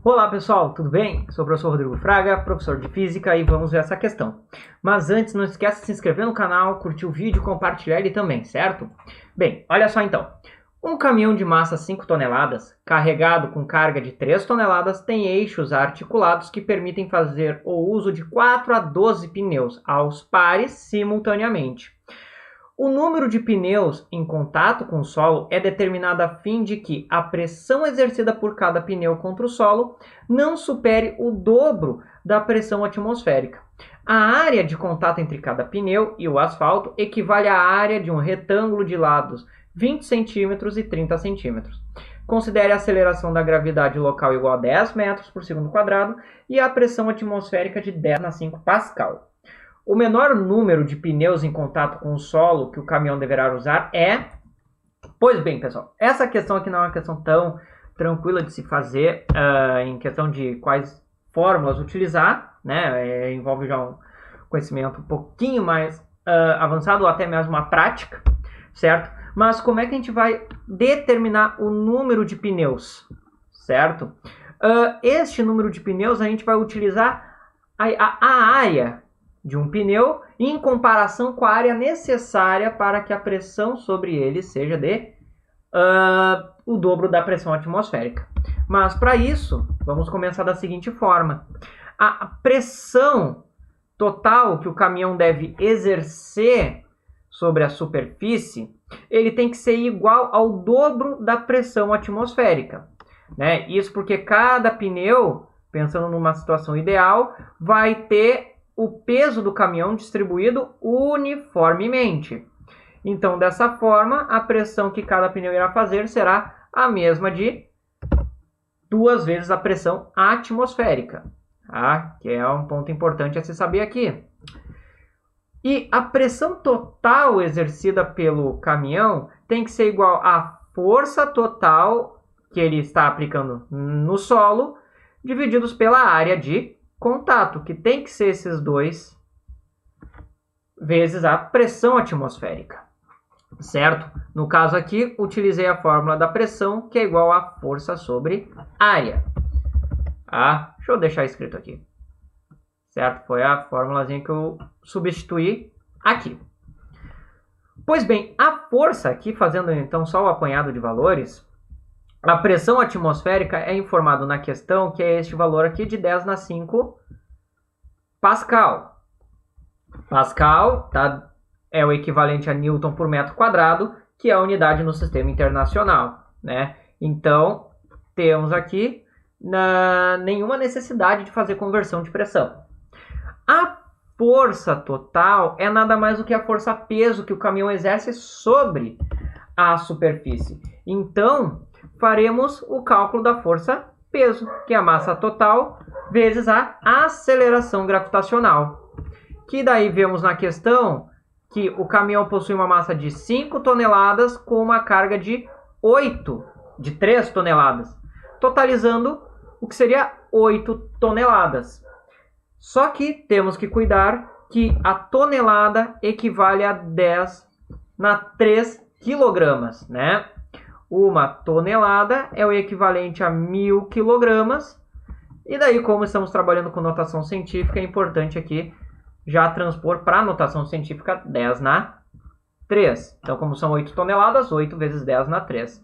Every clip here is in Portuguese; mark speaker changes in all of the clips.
Speaker 1: Olá pessoal, tudo bem? Sou o professor Rodrigo Fraga, professor de Física, e vamos ver essa questão. Mas antes, não esqueça de se inscrever no canal, curtir o vídeo e compartilhar ele também, certo? Bem, olha só então. Um caminhão de massa 5 toneladas, carregado com carga de 3 toneladas, tem eixos articulados que permitem fazer o uso de 4 a 12 pneus aos pares simultaneamente. O número de pneus em contato com o solo é determinado a fim de que a pressão exercida por cada pneu contra o solo não supere o dobro da pressão atmosférica. A área de contato entre cada pneu e o asfalto equivale à área de um retângulo de lados 20 cm e 30 cm. Considere a aceleração da gravidade local igual a 10 metros por segundo quadrado e a pressão atmosférica de 10⁵ Pascal. O menor número de pneus em contato com o solo que o caminhão deverá usar é... Pois bem, pessoal, essa questão aqui não é uma questão tão tranquila de se fazer em questão de quais fórmulas utilizar, né? Envolve já um conhecimento um pouquinho mais avançado ou até mesmo uma prática, certo? Mas como é que a gente vai determinar o número de pneus, certo? Este número de pneus a gente vai utilizar a área de um pneu em comparação com a área necessária para que a pressão sobre ele seja de o dobro da pressão atmosférica. Mas para isso, vamos começar da seguinte forma. A pressão total que o caminhão deve exercer sobre a superfície, ele tem que ser igual ao dobro da pressão atmosférica, né? Isso porque cada pneu, pensando numa situação ideal, vai ter o peso do caminhão distribuído uniformemente. Então, dessa forma, a pressão que cada pneu irá fazer será a mesma de 2 vezes a pressão atmosférica, tá? Que é um ponto importante a se saber aqui. E a pressão total exercida pelo caminhão tem que ser igual à força total que ele está aplicando no solo, divididos pela área de contato, que tem que ser esses 2 vezes a pressão atmosférica, certo? No caso aqui, utilizei a fórmula da pressão, que é igual a força sobre área. Deixa eu deixar escrito aqui, certo? Foi a fórmulazinha que eu substituí aqui. Pois bem, a força aqui, fazendo então só o apanhado de valores, a pressão atmosférica é informado na questão que é este valor aqui de 10⁵ Pascal. Pascal é o equivalente a Newton por metro quadrado, que é a unidade no sistema internacional, né? Então, temos aqui nenhuma necessidade de fazer conversão de pressão. A força total é nada mais do que a força-peso que o caminhão exerce sobre a superfície. Então, faremos o cálculo da força-peso, que é a massa total vezes a aceleração gravitacional. Que daí vemos na questão que o caminhão possui uma massa de 5 toneladas com uma carga de 3 toneladas, totalizando o que seria 8 toneladas. Só que temos que cuidar que a tonelada equivale a 10⁵ quilogramas, né? Uma tonelada é o equivalente a 1000 quilogramas. E daí, como estamos trabalhando com notação científica, é importante aqui já transpor para a notação científica 10⁵. Então, como são 8 toneladas, 8 vezes 10⁵.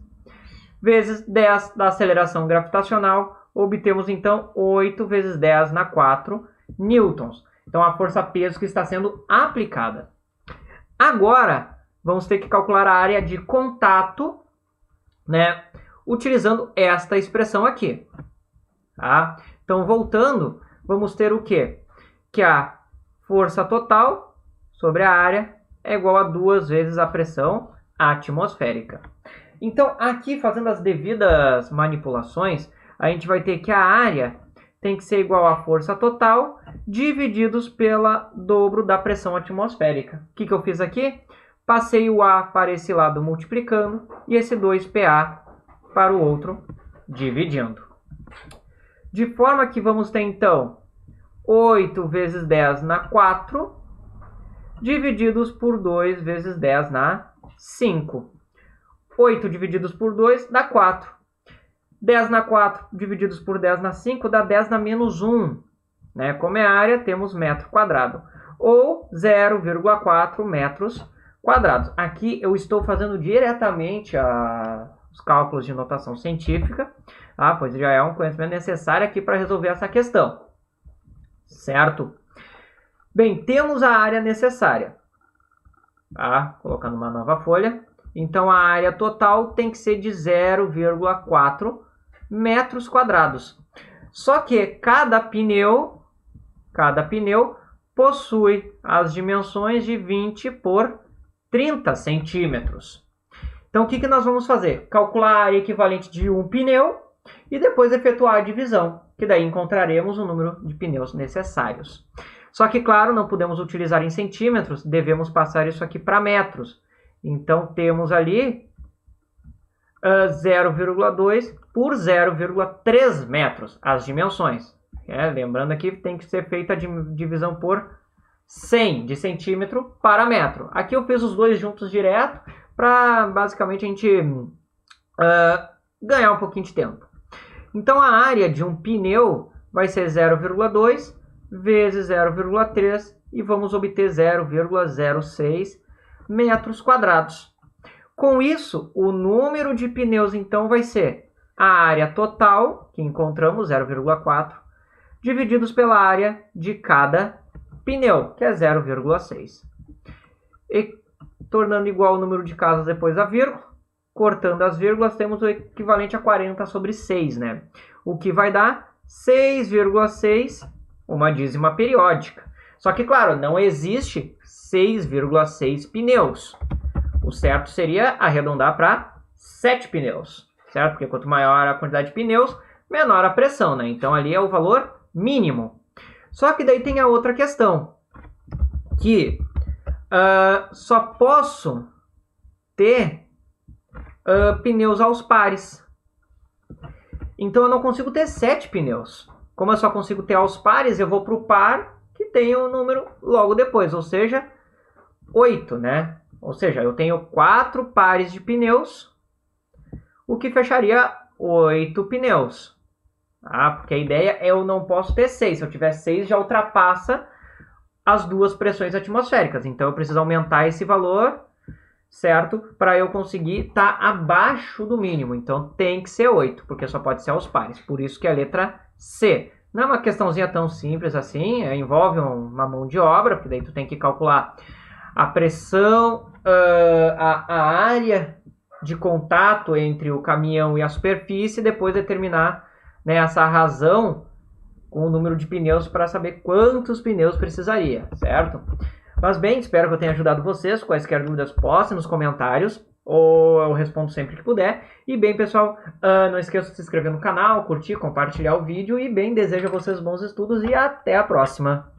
Speaker 1: Vezes 10 da aceleração gravitacional, obtemos então 8 vezes 10⁴ newtons. Então, a força-peso que está sendo aplicada. Agora, vamos ter que calcular a área de contato, né, utilizando esta expressão aqui. Tá? Então, voltando, vamos ter o quê? Que a força total sobre a área é igual a 2 vezes a pressão atmosférica. Então, aqui, fazendo as devidas manipulações, a gente vai ter que a área tem que ser igual à força total divididos pela dobro da pressão atmosférica. O que eu fiz aqui? Passei o A para esse lado multiplicando e esse 2PA para o outro dividindo. De forma que vamos ter então 8 vezes 10⁴ divididos por 2 vezes 10⁵. 8 divididos por 2 dá 4. 10 na 4 divididos por 10 na 5 dá 10 na menos 1. Né? Como é área, temos metro quadrado. Ou 0,4 metros quadrados. Aqui eu estou fazendo diretamente os cálculos de notação científica, tá? Pois já é um conhecimento necessário aqui para resolver essa questão. Certo? Bem, temos a área necessária. Tá? Colocando uma nova folha. Então, a área total tem que ser de 0,4 metros quadrados. Só que cada pneu possui as dimensões de 20 por 30 centímetros. Então, o que nós vamos fazer? Calcular a área equivalente de um pneu e depois efetuar a divisão, que daí encontraremos o número de pneus necessários. Só que, claro, não podemos utilizar em centímetros, devemos passar isso aqui para metros. Então, temos ali 0,2 por 0,3 metros, as dimensões. Lembrando aqui, tem que ser feita a divisão por 100 de centímetro para metro. Aqui eu fiz os dois juntos direto, para basicamente a gente ganhar um pouquinho de tempo. Então, a área de um pneu vai ser 0,2 vezes 0,3 e vamos obter 0,06 metros quadrados. Com isso, o número de pneus, então, vai ser a área total, que encontramos, 0,4, divididos pela área de cada pneu, que é 0,6. E tornando igual o número de casas depois da vírgula, cortando as vírgulas, temos o equivalente a 40 sobre 6, né? O que vai dar 6,6, uma dízima periódica. Só que, claro, não existe 6,6 pneus. O certo seria arredondar para 7 pneus, certo? Porque quanto maior a quantidade de pneus, menor a pressão, né? Então, ali é o valor mínimo. Só que daí tem a outra questão, que só posso ter pneus aos pares. Então, eu não consigo ter 7 pneus. Como eu só consigo ter aos pares, eu vou para o par, que tem o número logo depois, ou seja, 8, né? Ou seja, eu tenho 4 pares de pneus, o que fecharia 8 pneus. Porque a ideia é eu não posso ter 6. Se eu tiver 6, já ultrapassa as duas pressões atmosféricas. Então, eu preciso aumentar esse valor, certo? Para eu conseguir estar abaixo do mínimo. Então, tem que ser 8, porque só pode ser aos pares. Por isso que é a letra C. Não é uma questãozinha tão simples assim. Envolve uma mão de obra, porque daí tu tem que calcular a pressão, a área de contato entre o caminhão e a superfície, e depois determinar, né, essa razão com o número de pneus para saber quantos pneus precisaria, certo? Mas bem, espero que eu tenha ajudado vocês. Quaisquer dúvidas, postem nos comentários, ou eu respondo sempre que puder. E bem, pessoal, não esqueça de se inscrever no canal, curtir, compartilhar o vídeo. E bem, desejo a vocês bons estudos e até a próxima!